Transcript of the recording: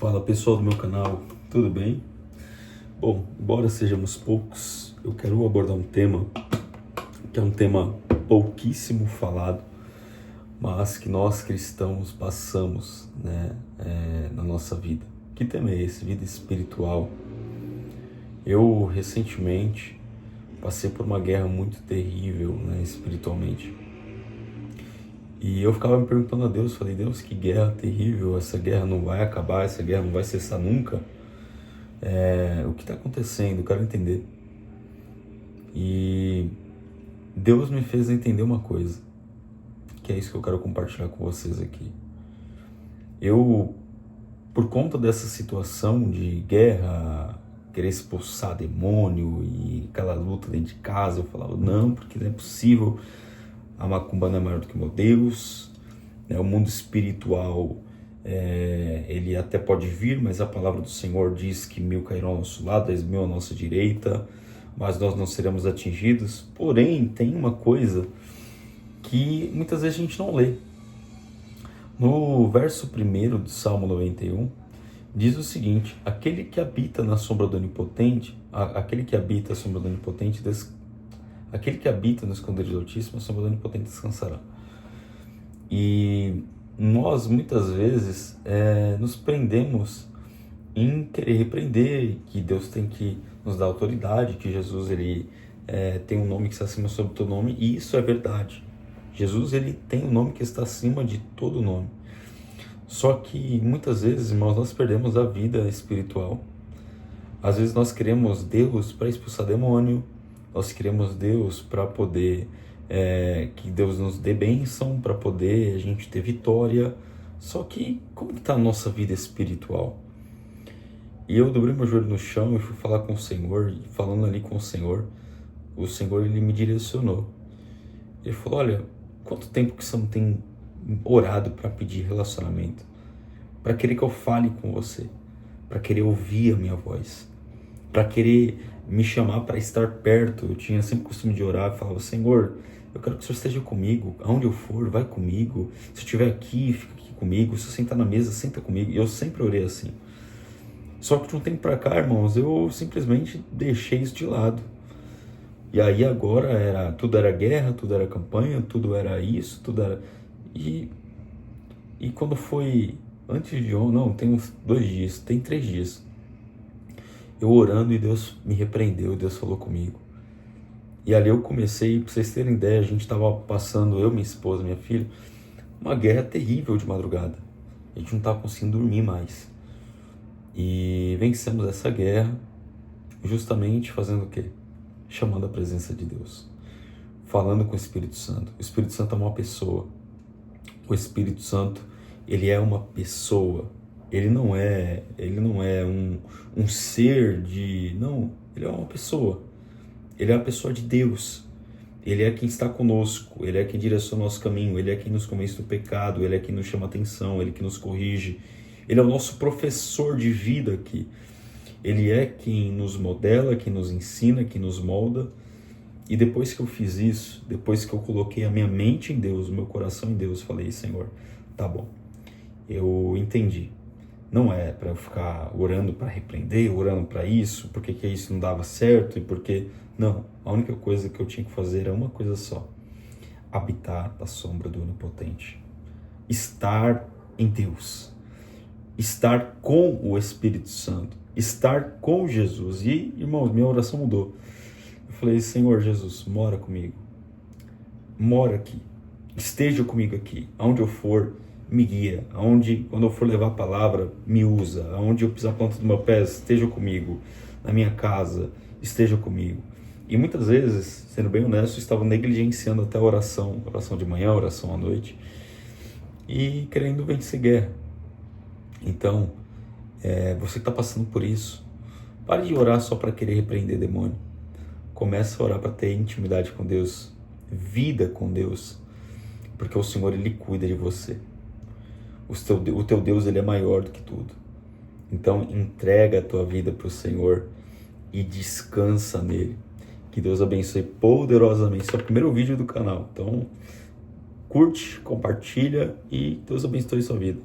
Fala pessoal do meu canal, tudo bem? Bom, embora sejamos poucos, eu quero abordar um tema que é um tema pouquíssimo falado, mas que nós cristãos passamos, na nossa vida. Que tema é esse? Vida espiritual. Eu recentemente passei por uma guerra muito terrível, espiritualmente. E eu ficava me perguntando a Deus, falei, Deus, que guerra terrível, essa guerra não vai acabar, essa guerra não vai cessar nunca. O que está acontecendo? Eu quero entender. E Deus me fez entender uma coisa, que é isso que eu quero compartilhar com vocês aqui. Eu, por conta dessa situação de guerra, querer expulsar demônio e aquela luta dentro de casa, eu falava, não, porque não é possível, a macumba não é maior do que meu Deus, o mundo espiritual, ele até pode vir, mas a palavra do Senhor diz que 1000 cairão ao nosso lado, 10.000 à nossa direita, mas nós não seremos atingidos. Porém, tem uma coisa que muitas vezes a gente não lê. No verso 1 do Salmo 91, diz o seguinte: aquele que habita na sombra do Onipotente, aquele que habita a sombra do Onipotente, aquele que habita no esconderijo do Altíssimo, a sombra do Onipotente descansará. E nós, muitas vezes, nos prendemos em querer repreender, que Deus tem que nos dar autoridade, que Jesus ele tem um nome que está acima sobre todo nome, e isso é verdade. Jesus ele tem um nome que está acima de todo nome. Só que muitas vezes, irmãos, nós perdemos a vida espiritual. Às vezes nós queremos Deus para expulsar demônio, nós queremos Deus para poder que Deus nos dê bênção, para poder a gente ter vitória. Só que como está a nossa vida espiritual? E eu dobrei meu joelho no chão e fui falar com o Senhor, e falando ali com o Senhor ele me direcionou. Ele falou, olha, quanto tempo que você não tem orado para pedir relacionamento? Para querer que eu fale com você, para querer ouvir a minha voz, para querer me chamar para estar perto. Eu tinha sempre o costume de orar e falava, Senhor, eu quero que o Senhor esteja comigo, aonde eu for, vai comigo. Se eu estiver aqui, fica aqui comigo. Se eu sentar na mesa, senta comigo. E eu sempre orei assim. Só que de um tempo para cá, irmãos, eu simplesmente deixei isso de lado. E aí agora tudo era guerra, tudo era campanha, tudo era isso, tudo era... E quando foi antes de ontem, não, tem uns 2 dias, tem 3 dias, eu orando e Deus me repreendeu, Deus falou comigo. E ali eu comecei, para vocês terem ideia, a gente estava passando, eu, minha esposa, minha filha, uma guerra terrível de madrugada. A gente não estava conseguindo dormir mais. E vencemos essa guerra justamente fazendo o quê? Chamando a presença de Deus. Falando com o Espírito Santo. O Espírito Santo é uma pessoa. O Espírito Santo, ele é uma pessoa. Ele não é um ser de... Não, ele é uma pessoa. Ele é a pessoa de Deus. Ele é quem está conosco. Ele é quem direciona o nosso caminho. Ele é quem nos convence do pecado. Ele é quem nos chama a atenção. Ele é quem nos corrige. Ele é o nosso professor de vida aqui. Ele é quem nos modela, quem nos ensina, quem nos molda. E depois que eu fiz isso, depois que eu coloquei a minha mente em Deus, o meu coração em Deus, falei, Senhor, tá bom, eu entendi. Não é para eu ficar orando para repreender, orando para isso, porque que isso não dava certo e porque... Não, a única coisa que eu tinha que fazer era uma coisa só. Habitar a sombra do Onipotente. Estar em Deus. Estar com o Espírito Santo. Estar com Jesus. E, irmãos, minha oração mudou. Eu falei, Senhor Jesus, mora comigo. Mora aqui. Esteja comigo aqui. Aonde eu for, me guia. Quando eu for levar a palavra, me usa. Aonde eu pisar a planta do meu pé, esteja comigo. Na minha casa, esteja comigo. E muitas vezes, sendo bem honesto, eu estava negligenciando até a oração de manhã, oração à noite, e querendo vencer guerra. Então, você que está passando por isso, pare de orar só para querer repreender demônio. Comece a orar para ter intimidade com Deus, vida com Deus, porque o Senhor ele cuida de você. O teu Deus ele é maior do que tudo. Então entrega a tua vida para o Senhor e descansa nele. Que Deus abençoe poderosamente. Esse é o primeiro vídeo do canal. Então curte, compartilha e Deus abençoe sua vida.